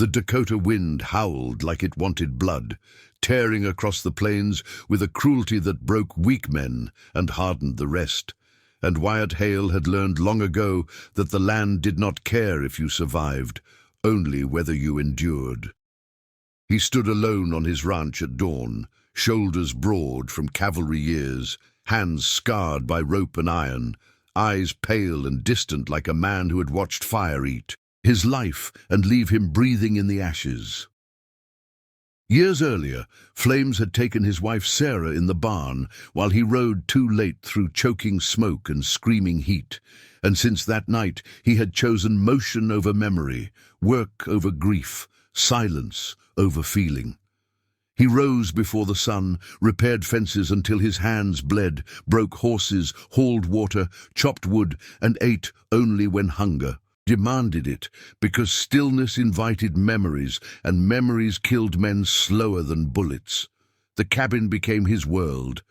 The Dakota wind howled like it wanted blood, tearing across the plains with a cruelty that broke weak men and hardened the rest. And Wyatt Hale had learned long ago that the land did not care if you survived, only whether you endured. He stood alone on his ranch at dawn, shoulders broad from cavalry years, hands scarred by rope and iron, eyes pale and distant like a man who had watched fire eat his life and leave him breathing in the ashes. Years earlier, flames had taken his wife Sarah in the barn while he rode too late through choking smoke and screaming heat, and since that night he had chosen motion over memory, work over grief, silence over feeling. He rose before the sun, repaired fences until his hands bled, broke horses, hauled water, chopped wood, and ate only when hunger demanded it, because stillness invited memories, and memories killed men slower than bullets. The cabin became his world,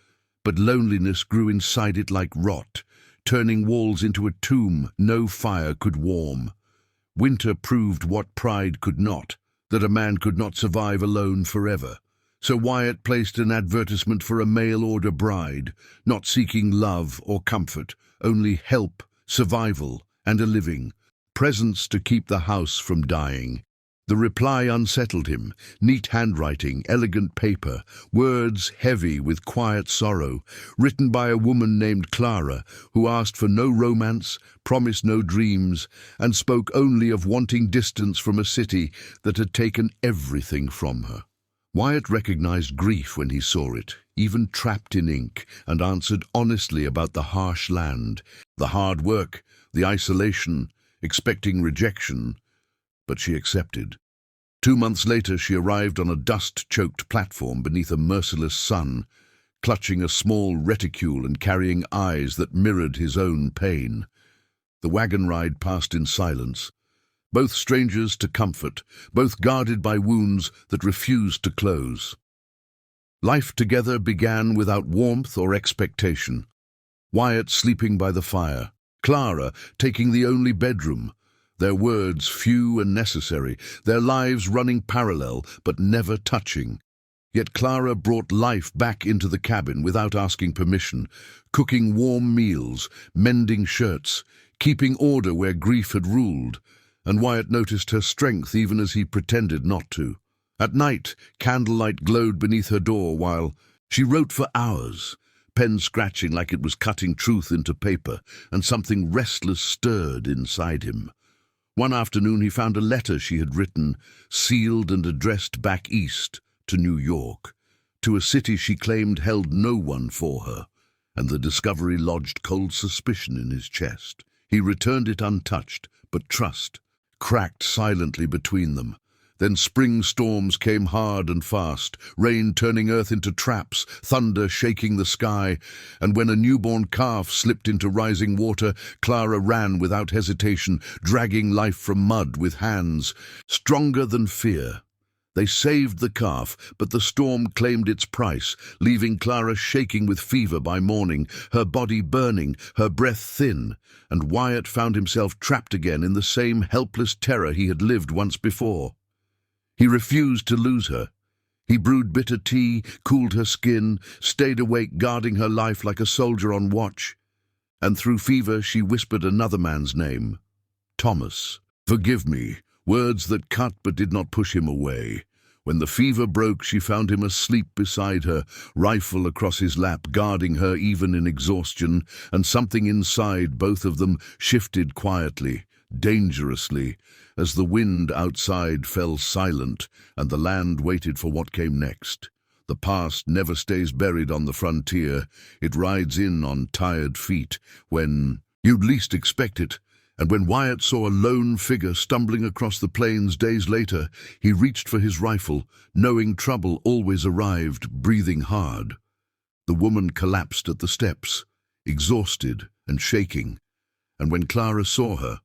but loneliness grew inside it like rot, turning walls into a tomb no fire could warm. Winter proved what pride could not, that a man could not survive alone forever. So Wyatt placed an advertisement for a mail-order bride, not seeking love or comfort, only help, survival, and a living. Presents to keep the house from dying. The reply unsettled him. Neat handwriting, elegant paper, words heavy with quiet sorrow, written by a woman named Clara, who asked for no romance, promised no dreams, and spoke only of wanting distance from a city that had taken everything from her. Wyatt recognized grief when he saw it, even trapped in ink, and answered honestly about the harsh land, the hard work, the isolation, expecting rejection, but she accepted. 2 months later, she arrived on a dust-choked platform beneath a merciless sun, clutching a small reticule and carrying eyes that mirrored his own pain. The wagon ride passed in silence, both strangers to comfort, both guarded by wounds that refused to close. Life together began without warmth or expectation. Wyatt sleeping by the fire, Clara taking the only bedroom, their words few and necessary, their lives running parallel but never touching. Yet Clara brought life back into the cabin without asking permission, cooking warm meals, mending shirts, keeping order where grief had ruled, and Wyatt noticed her strength even as he pretended not to. At night, candlelight glowed beneath her door while she wrote for hours, pen scratching like it was cutting truth into paper, and something restless stirred inside him. One afternoon he found a letter she had written, sealed and addressed back east, to New York, to a city she claimed held no one for her, and the discovery lodged cold suspicion in his chest. He returned it untouched, but trust cracked silently between them. Then spring storms came hard and fast, rain turning earth into traps, thunder shaking the sky, and when a newborn calf slipped into rising water, Clara ran without hesitation, dragging life from mud with hands stronger than fear. They saved the calf, but the storm claimed its price, leaving Clara shaking with fever by morning, her body burning, her breath thin, and Wyatt found himself trapped again in the same helpless terror he had lived once before. He refused to lose her. He brewed bitter tea, cooled her skin, stayed awake guarding her life like a soldier on watch. And through fever she whispered another man's name, Thomas. Forgive me, words that cut but did not push him away. When the fever broke, she found him asleep beside her, rifle across his lap, guarding her even in exhaustion, and something inside both of them shifted quietly, dangerously, as the wind outside fell silent and the land waited for what came next. The past never stays buried on the frontier. It rides in on tired feet when you'd least expect it. And when Wyatt saw a lone figure stumbling across the plains days later, he reached for his rifle, knowing trouble always arrived, breathing hard. The woman collapsed at the steps, exhausted and shaking, and when Clara saw her,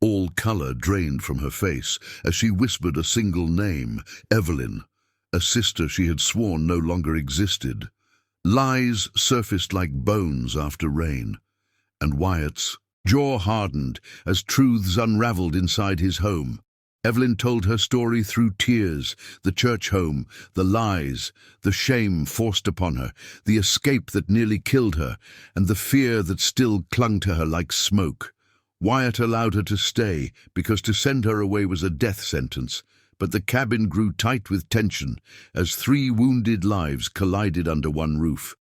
all color drained from her face as she whispered a single name, Evelyn, a sister she had sworn no longer existed. Lies surfaced like bones after rain, and Wyatt's jaw hardened as truths unraveled inside his home. Evelyn told her story through tears, the church home, the lies, the shame forced upon her, the escape that nearly killed her, and the fear that still clung to her like smoke. Wyatt allowed her to stay, because to send her away was a death sentence, but the cabin grew tight with tension as 3 wounded lives collided under one roof.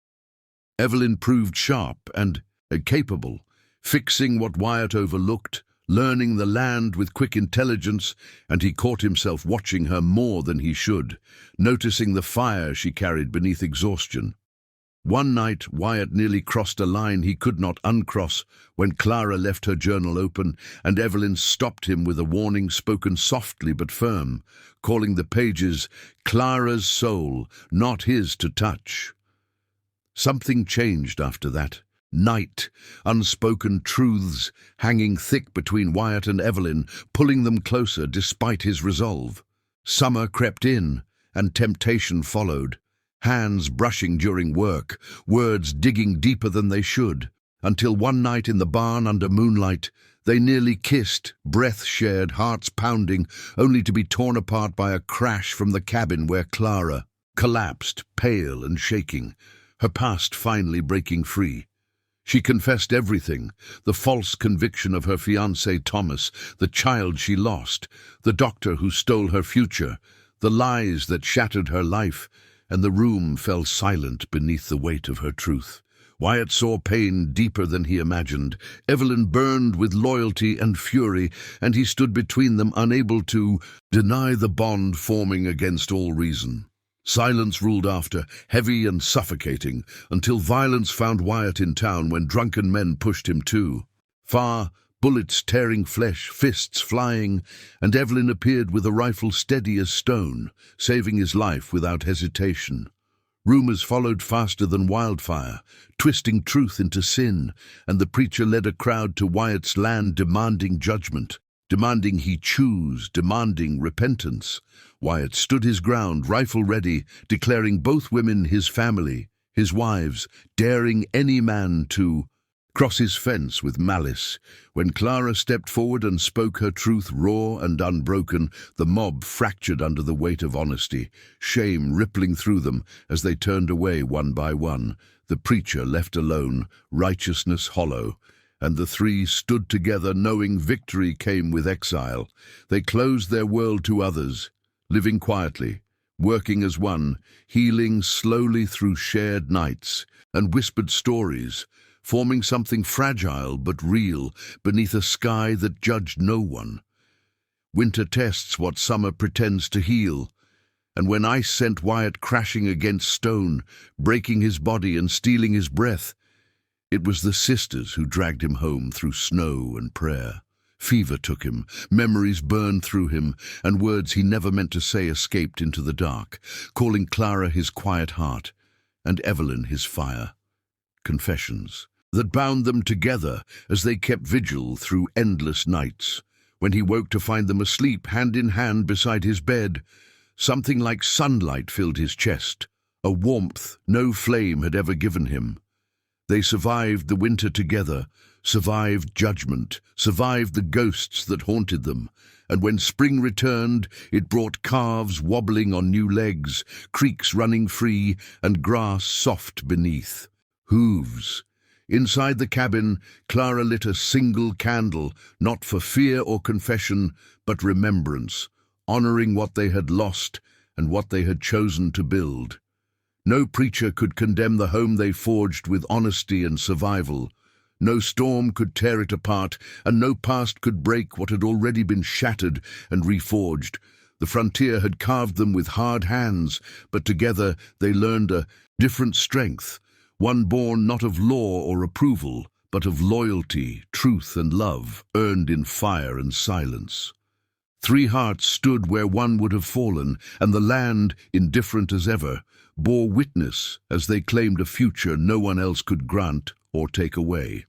Evelyn proved sharp and capable, fixing what Wyatt overlooked, learning the land with quick intelligence, and he caught himself watching her more than he should, noticing the fire she carried beneath exhaustion. One night, Wyatt nearly crossed a line he could not uncross when Clara left her journal open, and Evelyn stopped him with a warning spoken softly but firm, calling the pages Clara's soul, not his to touch. Something changed after that. Night, unspoken truths hanging thick between Wyatt and Evelyn, pulling them closer despite his resolve. Summer crept in, and temptation followed. Hands brushing during work, words digging deeper than they should, until one night in the barn under moonlight, they nearly kissed, breath shared, hearts pounding, only to be torn apart by a crash from the cabin where Clara collapsed, pale and shaking, her past finally breaking free. She confessed everything, the false conviction of her fiancé Thomas, the child she lost, the doctor who stole her future, the lies that shattered her life, and the room fell silent beneath the weight of her truth. Wyatt saw pain deeper than he imagined. Evelyn burned with loyalty and fury, and he stood between them, unable to deny the bond forming against all reason. Silence ruled after, heavy and suffocating, until violence found Wyatt in town when drunken men pushed him too. Far, bullets tearing flesh, fists flying, and Evelyn appeared with a rifle steady as stone, saving his life without hesitation. Rumors followed faster than wildfire, twisting truth into sin, and the preacher led a crowd to Wyatt's land demanding judgment, demanding he choose, demanding repentance. Wyatt stood his ground, rifle ready, declaring both women his family, his wives, daring any man to cross his fence with malice. When Clara stepped forward and spoke her truth raw and unbroken, the mob fractured under the weight of honesty, shame rippling through them as they turned away one by one, the preacher left alone, righteousness hollow, and the 3 stood together knowing victory came with exile. They closed their world to others, living quietly, working as one, healing slowly through shared nights and whispered stories, forming something fragile but real beneath a sky that judged no one. Winter tests what summer pretends to heal, and when ice sent Wyatt crashing against stone, breaking his body and stealing his breath, it was the sisters who dragged him home through snow and prayer. Fever took him, memories burned through him, and words he never meant to say escaped into the dark, calling Clara his quiet heart, and Evelyn his fire. Confessions that bound them together as they kept vigil through endless nights. When he woke to find them asleep, hand in hand beside his bed, something like sunlight filled his chest, a warmth no flame had ever given him. They survived the winter together, survived judgment, survived the ghosts that haunted them, and when spring returned, it brought calves wobbling on new legs, creeks running free, and grass soft beneath. Hooves. Inside the cabin, Clara lit a single candle, not for fear or confession, but remembrance, honoring what they had lost and what they had chosen to build. No preacher could condemn the home they forged with honesty and survival. No storm could tear it apart, and no past could break what had already been shattered and reforged. The frontier had carved them with hard hands, but together they learned a different strength, one born not of law or approval, but of loyalty, truth, and love, earned in fire and silence. 3 hearts stood where one would have fallen, and the land, indifferent as ever, bore witness as they claimed a future no one else could grant or take away.